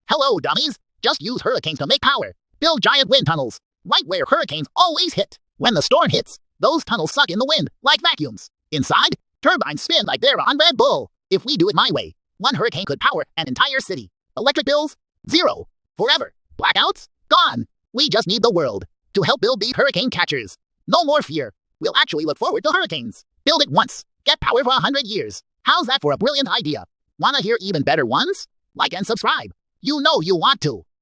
Hello, dummies. Just use hurricanes to make power. Build giant wind tunnels. Right where hurricanes always hit. When the storm hits, those tunnels suck in the wind like vacuums. Inside, turbines spin like they're on Red Bull. If we do it my way, one hurricane could power an entire city. Electric bills? Zero. Forever. Blackouts? Gone. We just need the world to help build these hurricane catchers. No more fear. We'll actually look forward to hurricanes. Build it once. Get power for 100 years. How's that for a brilliant idea? Wanna hear even better ones? Like and subscribe. You know you want to.